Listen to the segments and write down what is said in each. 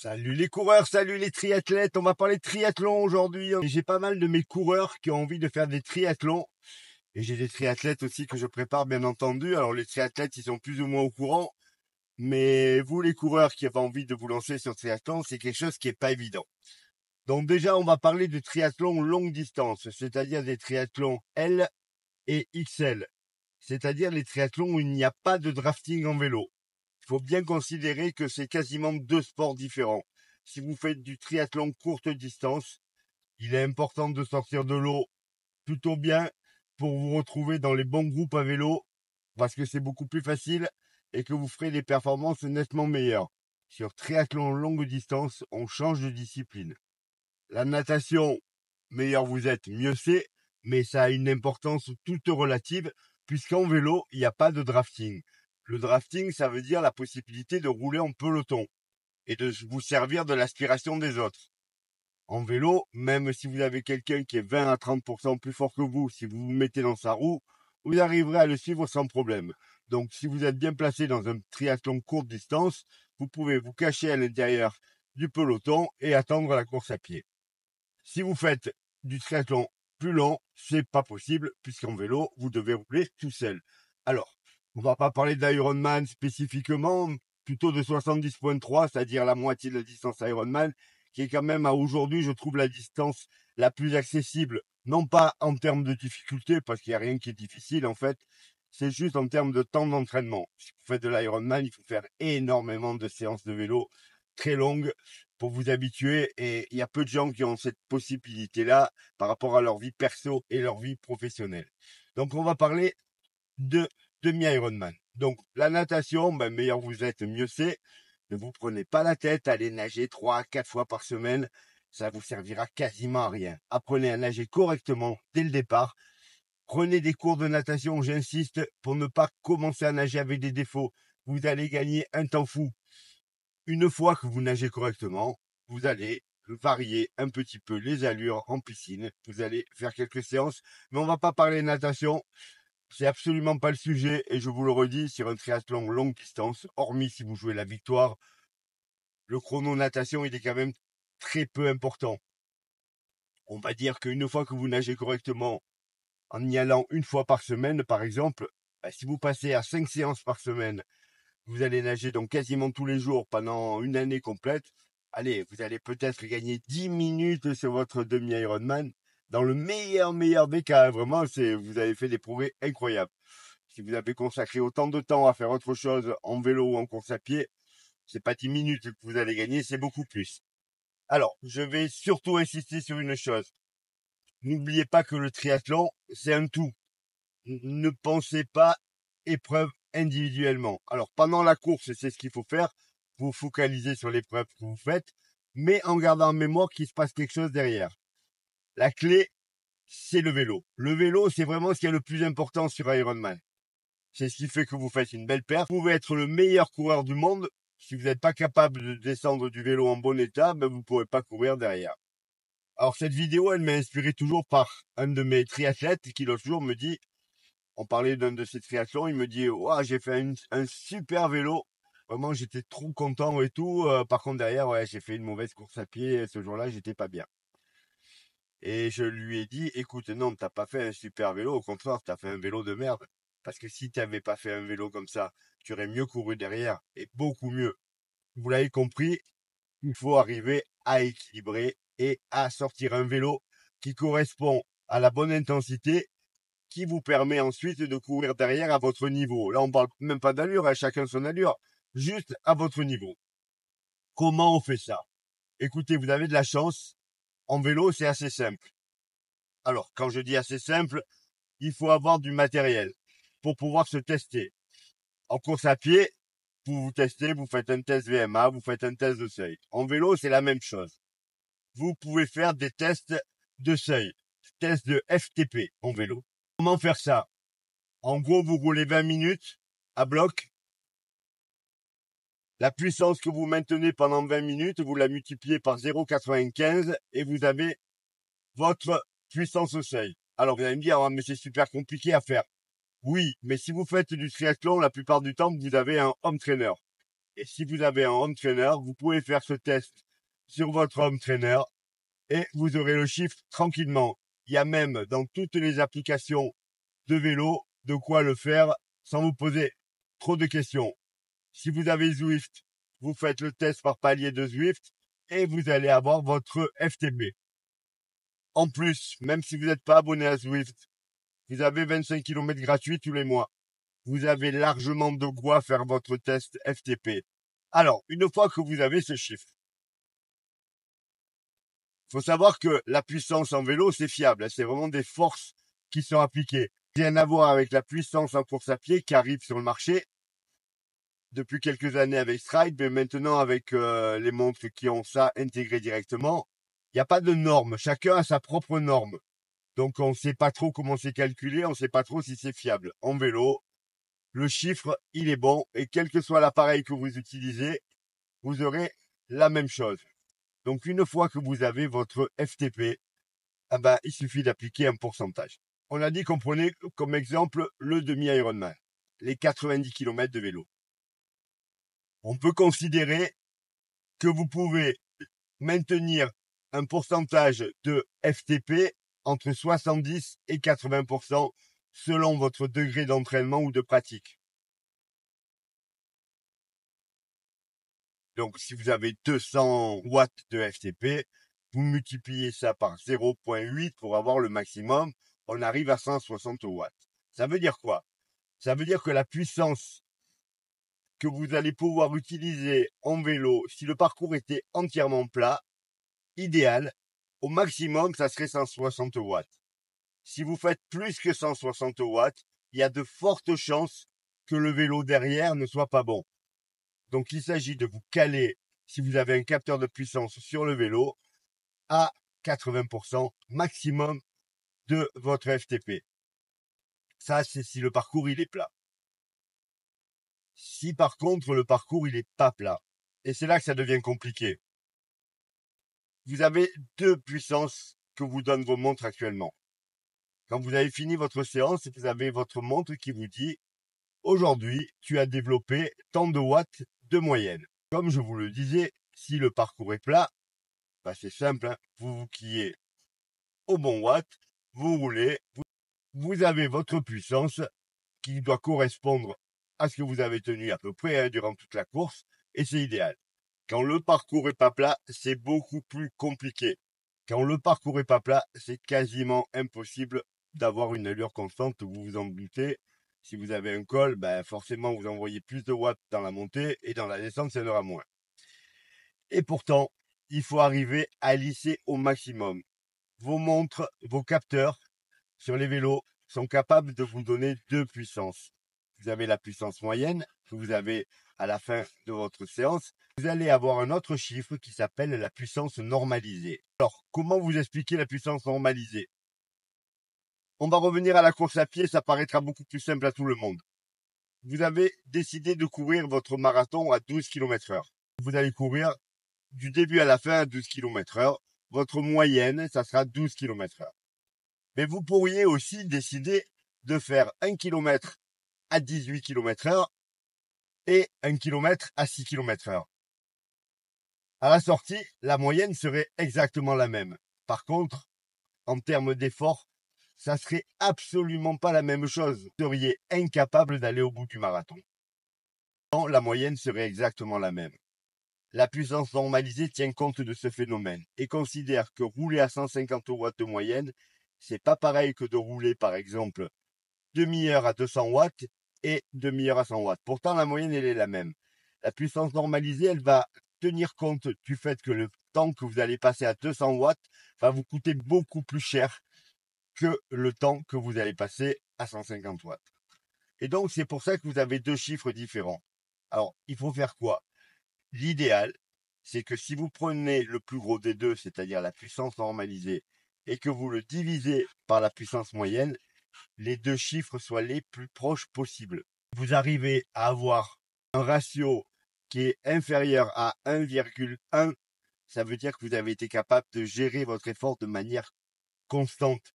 Salut les coureurs, salut les triathlètes, on va parler de triathlon aujourd'hui. J'ai pas mal de mes coureurs qui ont envie de faire des triathlons. Et j'ai des triathlètes aussi que je prépare bien entendu. Alors les triathlètes, ils sont plus ou moins au courant. Mais vous les coureurs qui avez envie de vous lancer sur le triathlon, c'est quelque chose qui est pas évident. Donc déjà, on va parler de triathlon longue distance, c'est-à-dire des triathlons L et XL. C'est-à-dire les triathlons où il n'y a pas de drafting en vélo. Il faut bien considérer que c'est quasiment deux sports différents. Si vous faites du triathlon courte distance, il est important de sortir de l'eau plutôt bien pour vous retrouver dans les bons groupes à vélo, parce que c'est beaucoup plus facile et que vous ferez des performances nettement meilleures. Sur triathlon longue distance, on change de discipline. La natation, meilleur vous êtes, mieux c'est, mais ça a une importance toute relative, puisqu'en vélo, il n'y a pas de drafting. Le drafting, ça veut dire la possibilité de rouler en peloton et de vous servir de l'aspiration des autres. En vélo, même si vous avez quelqu'un qui est 20 à 30% plus fort que vous, si vous vous mettez dans sa roue, vous arriverez à le suivre sans problème. Donc, si vous êtes bien placé dans un triathlon courte distance, vous pouvez vous cacher à l'intérieur du peloton et attendre la course à pied. Si vous faites du triathlon plus long, c'est pas possible, puisqu'en vélo, vous devez rouler tout seul. Alors, on va pas parler d'Ironman spécifiquement, plutôt de 70.3, c'est-à-dire la moitié de la distance Ironman, qui est quand même à aujourd'hui, je trouve, la distance la plus accessible, non pas en termes de difficulté, parce qu'il n'y a rien qui est difficile en fait, c'est juste en termes de temps d'entraînement. Si vous faites de l'Ironman, il faut faire énormément de séances de vélo très longues pour vous habituer, et il y a peu de gens qui ont cette possibilité-là par rapport à leur vie perso et leur vie professionnelle. Donc on va parler de demi-Ironman. Donc la natation, meilleur vous êtes, mieux c'est. Ne vous prenez pas la tête, allez nager 3 à 4 fois par semaine, ça vous servira quasiment à rien. Apprenez à nager correctement dès le départ. Prenez des cours de natation, j'insiste, pour ne pas commencer à nager avec des défauts. Vous allez gagner un temps fou. Une fois que vous nagez correctement, vous allez varier un petit peu les allures en piscine. Vous allez faire quelques séances, mais on va pas parler natation. C'est absolument pas le sujet, et je vous le redis, sur un triathlon longue distance, hormis si vous jouez la victoire, le chrono natation, il est quand même très peu important. On va dire qu'une fois que vous nagez correctement, en y allant une fois par semaine, par exemple, si vous passez à 5 séances par semaine, vous allez nager donc quasiment tous les jours pendant une année complète. Allez, vous allez peut-être gagner 10 minutes sur votre demi-Ironman. Dans le meilleur des cas, vraiment, vous avez fait des progrès incroyables. Si vous avez consacré autant de temps à faire autre chose en vélo ou en course à pied, c'est pas 10 minutes que vous allez gagner, c'est beaucoup plus. Alors, je vais surtout insister sur une chose. N'oubliez pas que le triathlon, c'est un tout. Ne pensez pas épreuve individuellement. Alors, pendant la course, c'est ce qu'il faut faire. Vous focalisez sur l'épreuve que vous faites, mais en gardant en mémoire qu'il se passe quelque chose derrière. La clé, c'est le vélo. Le vélo, c'est vraiment ce qui est le plus important sur Ironman. C'est ce qui fait que vous faites une belle perf. Vous pouvez être le meilleur coureur du monde. Si vous n'êtes pas capable de descendre du vélo en bon état, vous ne pourrez pas courir derrière. Alors, cette vidéo, elle m'a inspiré toujours par un de mes triathlètes qui l'autre jour me dit, on parlait d'un de ces triathlons, il me dit, ouah, j'ai fait un super vélo. Vraiment, j'étais trop content et tout. Par contre, derrière, ouais, j'ai fait une mauvaise course à pied. Ce jour-là, j'étais pas bien. Et je lui ai dit, écoute, non, t'as pas fait un super vélo. Au contraire, t'as fait un vélo de merde. Parce que si t'avais pas fait un vélo comme ça, tu aurais mieux couru derrière et beaucoup mieux. Vous l'avez compris, il faut arriver à équilibrer et à sortir un vélo qui correspond à la bonne intensité, qui vous permet ensuite de courir derrière à votre niveau. Là, on parle même pas d'allure, chacun son allure, juste à votre niveau. Comment on fait ça? Écoutez, vous avez de la chance. En vélo, c'est assez simple. Alors, quand je dis assez simple, il faut avoir du matériel pour pouvoir se tester. En course à pied, pour vous tester, vous faites un test VMA, vous faites un test de seuil. En vélo, c'est la même chose. Vous pouvez faire des tests de seuil, tests de FTP en vélo. Comment faire ça? En gros, vous roulez 20 minutes à bloc. La puissance que vous maintenez pendant 20 minutes, vous la multipliez par 0,95 et vous avez votre puissance au seuil. Alors, vous allez me dire, oh, mais c'est super compliqué à faire. Oui, mais si vous faites du triathlon, la plupart du temps, vous avez un home trainer. Et si vous avez un home trainer, vous pouvez faire ce test sur votre home trainer et vous aurez le chiffre tranquillement. Il y a même dans toutes les applications de vélo de quoi le faire sans vous poser trop de questions. Si vous avez Zwift, vous faites le test par palier de Zwift et vous allez avoir votre FTP. En plus, même si vous n'êtes pas abonné à Zwift, vous avez 25 km gratuits tous les mois. Vous avez largement de quoi faire votre test FTP. Alors, une fois que vous avez ce chiffre, faut savoir que la puissance en vélo, c'est fiable. C'est vraiment des forces qui sont appliquées. Rien à voir avec la puissance en course à pied qui arrive sur le marché depuis quelques années avec Stride, mais maintenant avec les montres qui ont ça intégré directement. Il n'y a pas de norme. Chacun a sa propre norme. Donc, on ne sait pas trop comment c'est calculé. On ne sait pas trop si c'est fiable. En vélo, le chiffre, il est bon. Et quel que soit l'appareil que vous utilisez, vous aurez la même chose. Donc, une fois que vous avez votre FTP, ah ben, il suffit d'appliquer un pourcentage. On a dit qu'on prenait comme exemple le demi-Ironman, les 90 km de vélo. On peut considérer que vous pouvez maintenir un pourcentage de FTP entre 70 et 80% selon votre degré d'entraînement ou de pratique. Donc, si vous avez 200 watts de FTP, vous multipliez ça par 0,8 pour avoir le maximum. On arrive à 160 watts. Ça veut dire quoi? Ça veut dire que la puissance que vous allez pouvoir utiliser en vélo, si le parcours était entièrement plat, idéal, au maximum, ça serait 160 watts. Si vous faites plus que 160 watts, il y a de fortes chances que le vélo derrière ne soit pas bon. Donc, il s'agit de vous caler, si vous avez un capteur de puissance sur le vélo, à 80% maximum de votre FTP. Ça, c'est si le parcours il est plat. Si par contre le parcours il est pas plat, et c'est là que ça devient compliqué, vous avez deux puissances que vous donnent vos montres actuellement. Quand vous avez fini votre séance, vous avez votre montre qui vous dit aujourd'hui, tu as développé tant de watts de moyenne. Comme je vous le disais, si le parcours est plat, bah c'est simple, hein, vous vous quillez au bon watt, vous roulez, vous avez votre puissance qui doit correspondre à ce que vous avez tenu à peu près durant toute la course, et c'est idéal. Quand le parcours est pas plat, c'est beaucoup plus compliqué. Quand le parcours est pas plat, c'est quasiment impossible d'avoir une allure constante, vous vous en doutez. Si vous avez un col, ben forcément vous envoyez plus de watts dans la montée et dans la descente, ça en aura moins. Et pourtant, il faut arriver à lisser au maximum. Vos montres, vos capteurs sur les vélos sont capables de vous donner deux puissances. Vous avez la puissance moyenne que vous avez à la fin de votre séance. Vous allez avoir un autre chiffre qui s'appelle la puissance normalisée. Alors, comment vous expliquer la puissance normalisée? On va revenir à la course à pied, ça paraîtra beaucoup plus simple à tout le monde. Vous avez décidé de courir votre marathon à 12 km/h. Vous allez courir du début à la fin à 12 km/h. Votre moyenne, ça sera 12 km/h. Mais vous pourriez aussi décider de faire 1 km à 18 km/h et 1 km à 6 km/h. À la sortie, la moyenne serait exactement la même. Par contre, en termes d'effort, ça serait absolument pas la même chose. Vous seriez incapable d'aller au bout du marathon. Non, la moyenne serait exactement la même. La puissance normalisée tient compte de ce phénomène et considère que rouler à 150 watts de moyenne, c'est pas pareil que de rouler par exemple demi-heure à 200 watts et demi-heure à 100 watts. Pourtant, la moyenne, elle est la même. La puissance normalisée, elle va tenir compte du fait que le temps que vous allez passer à 200 watts va vous coûter beaucoup plus cher que le temps que vous allez passer à 150 watts. Et donc, c'est pour ça que vous avez deux chiffres différents. Alors, il faut faire quoi? L'idéal, c'est que si vous prenez le plus gros des deux, c'est-à-dire la puissance normalisée, et que vous le divisez par la puissance moyenne, les deux chiffres soient les plus proches possibles. Vous arrivez à avoir un ratio qui est inférieur à 1,1, ça veut dire que vous avez été capable de gérer votre effort de manière constante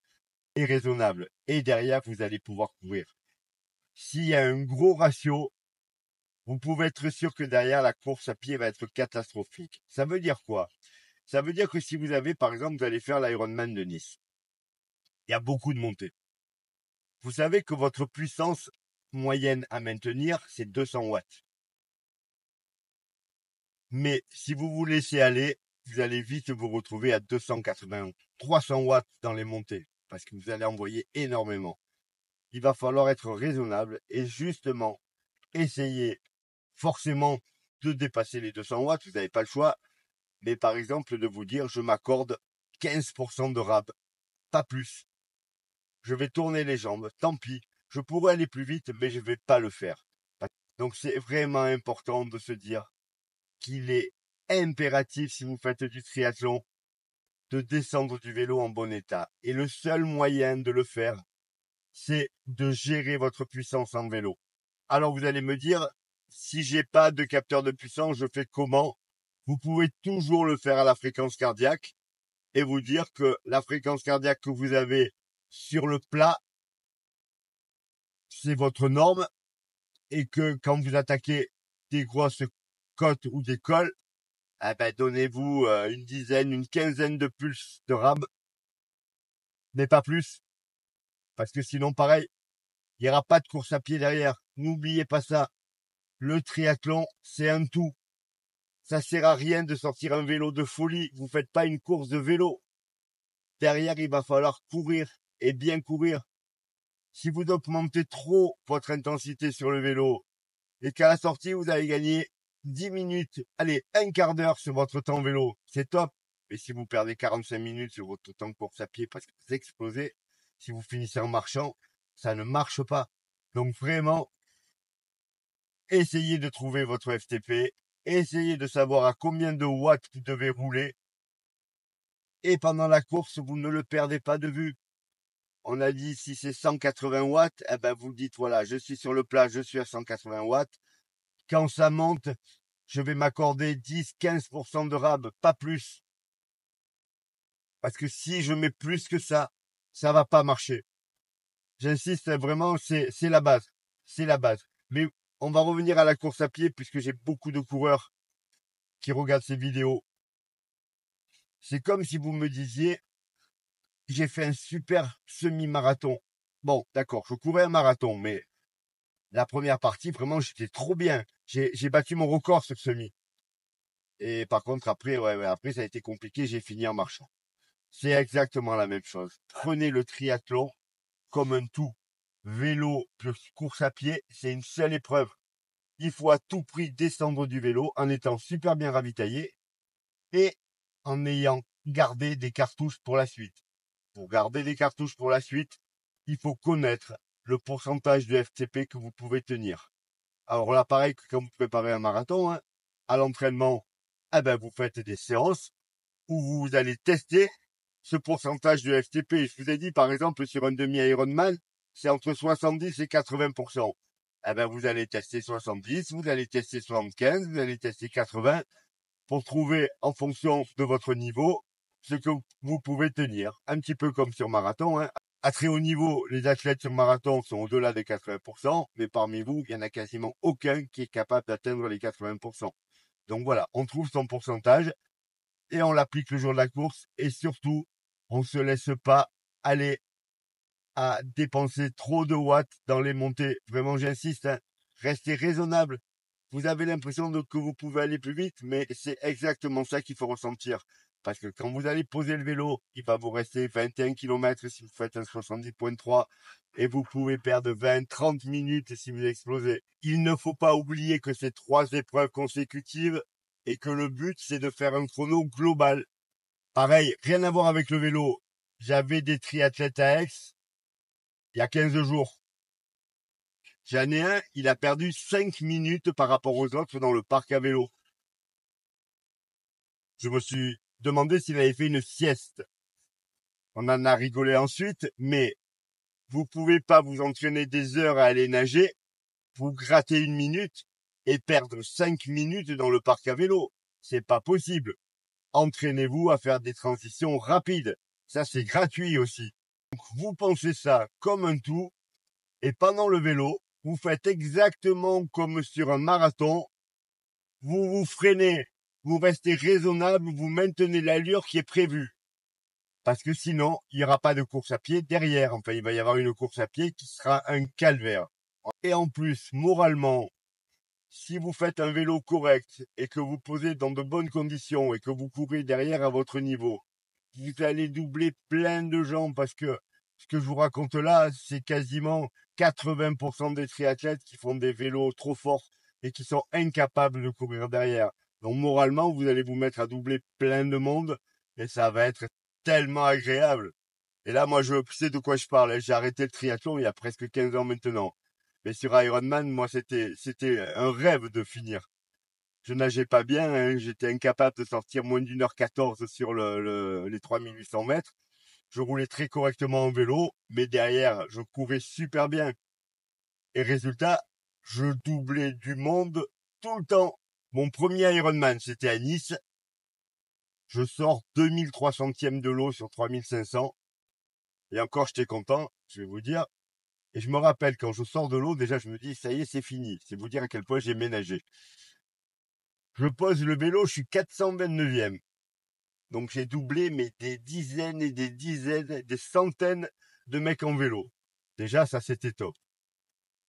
et raisonnable. Et derrière, vous allez pouvoir courir. S'il y a un gros ratio, vous pouvez être sûr que derrière, la course à pied va être catastrophique. Ça veut dire quoi? Ça veut dire que si vous avez, par exemple, vous allez faire l'Ironman de Nice, il y a beaucoup de montées. Vous savez que votre puissance moyenne à maintenir, c'est 200 watts. Mais si vous vous laissez aller, vous allez vite vous retrouver à 280, 300 watts dans les montées, parce que vous allez envoyer énormément. Il va falloir être raisonnable et justement essayer forcément de dépasser les 200 watts, vous n'avez pas le choix, mais par exemple de vous dire je m'accorde 15% de rab, pas plus. Je vais tourner les jambes, tant pis, je pourrais aller plus vite, mais je ne vais pas le faire. Donc c'est vraiment important de se dire qu'il est impératif, si vous faites du triathlon, de descendre du vélo en bon état. Et le seul moyen de le faire, c'est de gérer votre puissance en vélo. Alors vous allez me dire, si j'ai pas de capteur de puissance, je fais comment? Vous pouvez toujours le faire à la fréquence cardiaque et vous dire que la fréquence cardiaque que vous avez sur le plat, c'est votre norme et que quand vous attaquez des grosses côtes ou des cols, eh ben, donnez-vous une dizaine, une quinzaine de pulses de rab, mais pas plus, parce que sinon, pareil, il n'y aura pas de course à pied derrière. N'oubliez pas ça. Le triathlon, c'est un tout. Ça sert à rien de sortir un vélo de folie. Vous faites pas une course de vélo. Derrière, il va falloir courir et bien courir. Si vous augmentez trop votre intensité sur le vélo et qu'à la sortie, vous allez gagner 10 minutes, allez, un quart d'heure sur votre temps vélo, c'est top. Mais si vous perdez 45 minutes sur votre temps de course à pied parce que vous explosez, si vous finissez en marchant, ça ne marche pas. Donc vraiment, essayez de trouver votre FTP, essayez de savoir à combien de watts vous devez rouler. Et pendant la course, vous ne le perdez pas de vue. On a dit si c'est 180 watts, eh ben vous dites voilà, je suis sur le plat, je suis à 180 watts. Quand ça monte, je vais m'accorder 10-15% de rab, pas plus. Parce que si je mets plus que ça va pas marcher. J'insiste vraiment, c'est la base. C'est la base. Mais on va revenir à la course à pied puisque j'ai beaucoup de coureurs qui regardent ces vidéos. C'est comme si vous me disiez, j'ai fait un super semi-marathon. Bon, d'accord, je courais un marathon, mais la première partie, vraiment, j'étais trop bien. J'ai battu mon record sur semi. Et par contre, après, après, ça a été compliqué, j'ai fini en marchant. C'est exactement la même chose. Prenez le triathlon comme un tout. Vélo plus course à pied, c'est une seule épreuve. Il faut à tout prix descendre du vélo en étant super bien ravitaillé et en ayant gardé des cartouches pour la suite. Pour garder des cartouches pour la suite, il faut connaître le pourcentage de FTP que vous pouvez tenir. Alors là, pareil que quand vous préparez un marathon, hein, à l'entraînement, eh ben, vous faites des séances où vous allez tester ce pourcentage de FTP. Je vous ai dit, par exemple, sur un demi-Ironman, c'est entre 70 et 80%. Eh ben, vous allez tester 70, vous allez tester 75, vous allez tester 80 pour trouver, en fonction de votre niveau, ce que vous pouvez tenir. Un petit peu comme sur marathon, hein. À très haut niveau, les athlètes sur marathon sont au-delà des 80%, mais parmi vous, il n'y en a quasiment aucun qui est capable d'atteindre les 80%. Donc voilà, on trouve son pourcentage et on l'applique le jour de la course et surtout, on ne se laisse pas aller à dépenser trop de watts dans les montées. Vraiment, j'insiste, hein, restez raisonnable. Vous avez l'impression que vous pouvez aller plus vite, mais c'est exactement ça qu'il faut ressentir. Parce que quand vous allez poser le vélo, il va vous rester 21 km si vous faites un 70.3 et vous pouvez perdre 20-30 minutes si vous explosez. Il ne faut pas oublier que c'est 3 épreuves consécutives et que le but, c'est de faire un chrono global. Pareil, rien à voir avec le vélo. J'avais des triathlètes à Aix il y a 15 jours. J'en ai un, il a perdu 5 minutes par rapport aux autres dans le parc à vélo. Je me suis demandé s'il avait fait une sieste. On en a rigolé ensuite, mais vous pouvez pas vous entraîner des heures à aller nager, vous gratter 1 minute et perdre 5 minutes dans le parc à vélo. C'est pas possible. Entraînez-vous à faire des transitions rapides. Ça, c'est gratuit aussi. Donc, vous pensez ça comme un tout. Et pendant le vélo, vous faites exactement comme sur un marathon. Vous vous freinez, vous restez raisonnable, vous maintenez l'allure qui est prévue. Parce que sinon, il n'y aura pas de course à pied derrière. Enfin, il va y avoir une course à pied qui sera un calvaire. Et en plus, moralement, si vous faites un vélo correct et que vous posez dans de bonnes conditions et que vous courez derrière à votre niveau, vous allez doubler plein de gens parce que ce que je vous raconte là, c'est quasiment 80% des triathlètes qui font des vélos trop forts et qui sont incapables de courir derrière. Donc moralement, vous allez vous mettre à doubler plein de monde et ça va être tellement agréable. Et là, moi, je sais de quoi je parle, hein. J'ai arrêté le triathlon il y a presque 15 ans maintenant. Mais sur Ironman, moi, c'était un rêve de finir. Je nageais pas bien, hein. J'étais incapable de sortir moins d'1h14 sur les 3800 mètres. Je roulais très correctement en vélo, mais derrière, je courais super bien. Et résultat, je doublais du monde tout le temps. Mon premier Ironman, c'était à Nice. Je sors 2300e de l'eau sur 3500. Et encore, j'étais content, je vais vous dire. Et je me rappelle, quand je sors de l'eau, déjà, je me dis, ça y est, c'est fini. C'est vous dire à quel point j'ai ménagé. Je pose le vélo, je suis 429e. Donc, j'ai doublé, mais des dizaines et des dizaines, des centaines de mecs en vélo. Déjà, ça, c'était top.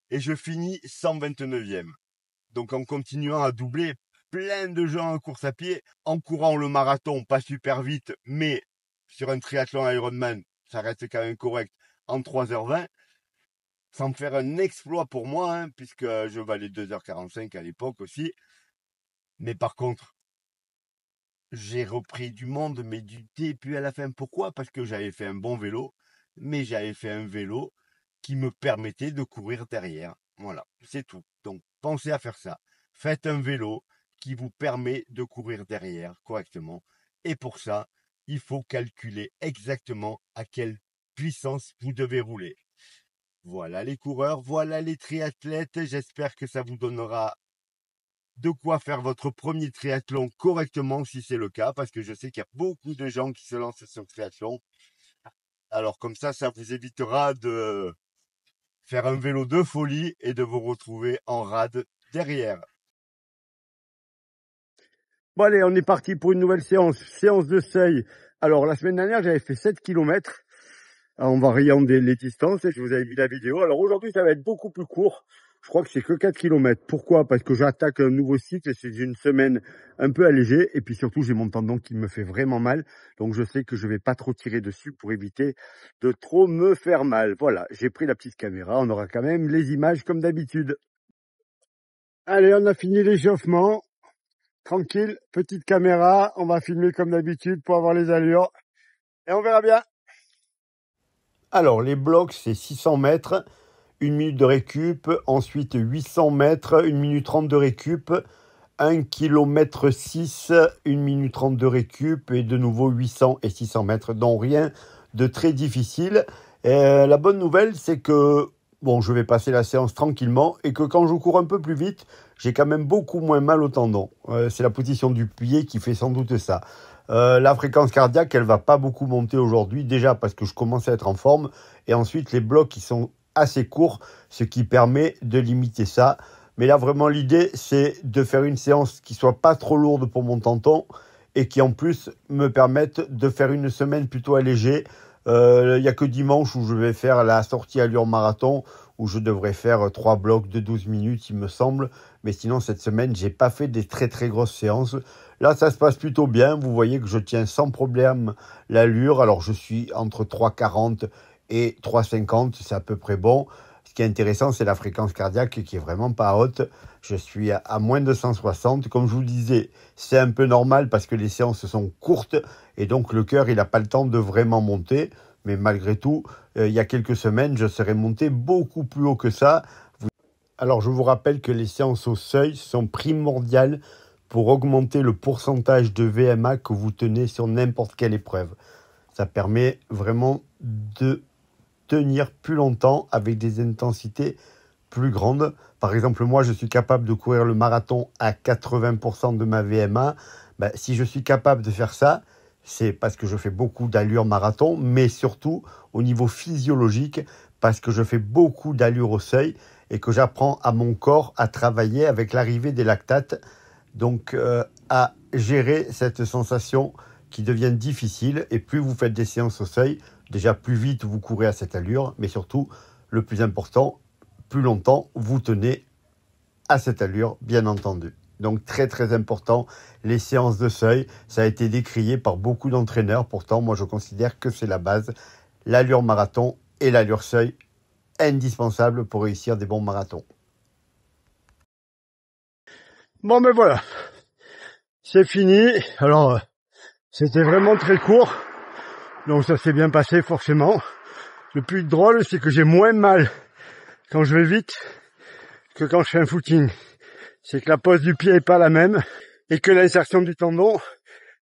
Et je finis 129e. Donc, en continuant à doubler plein de gens en course à pied, en courant le marathon, pas super vite, mais sur un triathlon Ironman, ça reste quand même correct, en 3h20. Sans faire un exploit pour moi, hein, puisque je valais 2h45 à l'époque aussi. Mais par contre, j'ai repris du monde, mais du début à la fin. Pourquoi? Parce que j'avais fait un bon vélo, mais j'avais fait un vélo qui me permettait de courir derrière. Voilà, c'est tout. Donc, pensez à faire ça. Faites un vélo qui vous permet de courir derrière correctement. Et pour ça, il faut calculer exactement à quelle puissance vous devez rouler. Voilà les coureurs, voilà les triathlètes. J'espère que ça vous donnera de quoi faire votre premier triathlon correctement si c'est le cas, parce que je sais qu'il y a beaucoup de gens qui se lancent sur le triathlon. Alors comme ça vous évitera de faire un vélo de folie et de vous retrouver en rade derrière. Bon allez, on est parti pour une nouvelle séance de seuil. Alors la semaine dernière, j'avais fait 7 km en variant les distances et je vous avais mis la vidéo. Alors aujourd'hui, ça va être beaucoup plus court. Je crois que c'est que 4 km. Pourquoi? Parce que j'attaque un nouveau cycle. C'est une semaine un peu allégée. Et puis surtout, j'ai mon tendon qui me fait vraiment mal. Donc je sais que je vais pas trop tirer dessus pour éviter de trop me faire mal. Voilà, j'ai pris la petite caméra. On aura quand même les images comme d'habitude. Allez, on a fini l'échauffement. Tranquille, petite caméra. On va filmer comme d'habitude pour avoir les allures. Et on verra bien. Alors, les blocs, c'est 600 mètres. 1 minute de récup, ensuite 800 mètres, 1 minute 30 de récup, 1 km 6, 1 minute 30 de récup, et de nouveau 800 et 600 mètres, donc rien de très difficile. La bonne nouvelle, c'est que bon, je vais passer la séance tranquillement, et que quand je cours un peu plus vite, j'ai quand même beaucoup moins mal au tendon. C'est la position du pied qui fait sans doute ça. La fréquence cardiaque, elle va pas beaucoup monter aujourd'hui, déjà parce que je commence à être en forme, et ensuite les blocs qui sont assez court, ce qui permet de limiter ça. Mais là, vraiment, l'idée, c'est de faire une séance qui soit pas trop lourde pour mon tendon et qui, en plus, me permette de faire une semaine plutôt allégée. Il n'y a que dimanche où je vais faire la sortie allure marathon, où je devrais faire 3 blocs de 12 minutes, il me semble. Mais sinon, cette semaine, j'ai pas fait des très très grosses séances. Là, ça se passe plutôt bien. Vous voyez que je tiens sans problème l'allure. Alors, je suis entre 3,40 et 3,50, c'est à peu près bon. Ce qui est intéressant, c'est la fréquence cardiaque qui est vraiment pas haute. Je suis à moins de 160. Comme je vous le disais, c'est un peu normal parce que les séances sont courtes et donc le cœur, il n'a pas le temps de vraiment monter. Mais malgré tout, il y a quelques semaines, je serais monté beaucoup plus haut que ça. Alors, je vous rappelle que les séances au seuil sont primordiales pour augmenter le pourcentage de VMA que vous tenez sur n'importe quelle épreuve. Ça permet vraiment de tenir plus longtemps avec des intensités plus grandes. Par exemple, moi, je suis capable de courir le marathon à 80% de ma VMA. Si je suis capable de faire ça, c'est parce que je fais beaucoup d'allure marathon, mais surtout au niveau physiologique, parce que je fais beaucoup d'allure au seuil et que j'apprends à mon corps à travailler avec l'arrivée des lactates, donc à gérer cette sensation qui devient difficile. Et plus vous faites des séances au seuil, déjà plus vite vous courez à cette allure, mais surtout, le plus important, plus longtemps vous tenez à cette allure, bien entendu. Donc très très important, les séances de seuil, ça a été décrié par beaucoup d'entraîneurs. Pourtant, moi je considère que c'est la base, l'allure marathon et l'allure seuil, indispensable pour réussir des bons marathons. Bon ben voilà, c'est fini. Alors c'était vraiment très court, donc ça s'est bien passé forcément. Le plus drôle, c'est que j'ai moins mal quand je vais vite que quand je fais un footing. C'est que la pose du pied est pas la même et que l'insertion du tendon,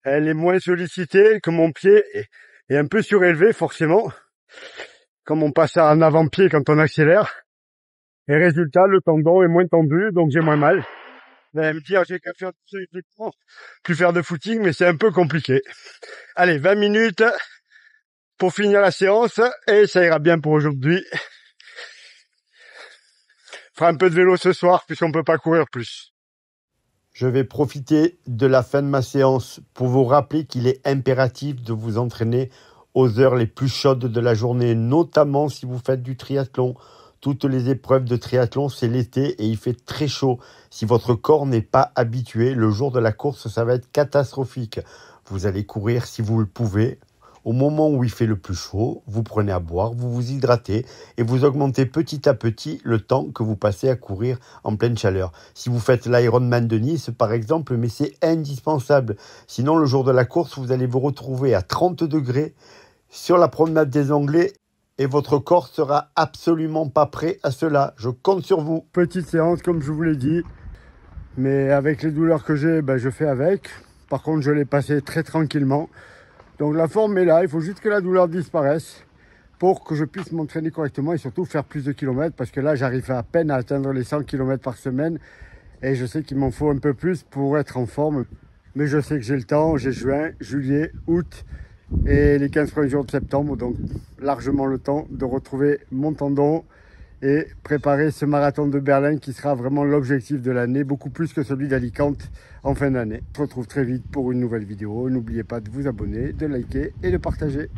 elle est moins sollicitée, que mon pied est un peu surélevé forcément, comme on passe en avant-pied quand on accélère. Et résultat, le tendon est moins tendu, donc j'ai moins mal. Vous allez me dire, j'ai qu'à faire plus faire de footing, mais c'est un peu compliqué. Allez, 20 minutes pour finir la séance et ça ira bien pour aujourd'hui. Fera un peu de vélo ce soir puisqu'on peut pas courir plus. Je vais profiter de la fin de ma séance pour vous rappeler qu'il est impératif de vous entraîner aux heures les plus chaudes de la journée, notamment si vous faites du triathlon. Toutes les épreuves de triathlon, c'est l'été et il fait très chaud. Si votre corps n'est pas habitué, le jour de la course, ça va être catastrophique. Vous allez courir si vous le pouvez. Au moment où il fait le plus chaud, vous prenez à boire, vous vous hydratez et vous augmentez petit à petit le temps que vous passez à courir en pleine chaleur. Si vous faites l'Ironman de Nice, par exemple, mais c'est indispensable. Sinon, le jour de la course, vous allez vous retrouver à 30 degrés sur la promenade des Anglais et votre corps sera absolument pas prêt à cela. Je compte sur vous. Petite séance, comme je vous l'ai dit, mais avec les douleurs que j'ai, je fais avec. Par contre, je l'ai passé très tranquillement. Donc la forme est là, il faut juste que la douleur disparaisse pour que je puisse m'entraîner correctement et surtout faire plus de kilomètres parce que là j'arrive à peine à atteindre les 100 km par semaine et je sais qu'il m'en faut un peu plus pour être en forme. Mais je sais que j'ai le temps, j'ai juin, juillet, août et les 15 premiers jours de septembre, donc largement le temps de retrouver mon tendon et préparer ce marathon de Berlin qui sera vraiment l'objectif de l'année, beaucoup plus que celui d'Alicante en fin d'année. On se retrouve très vite pour une nouvelle vidéo. N'oubliez pas de vous abonner, de liker et de partager.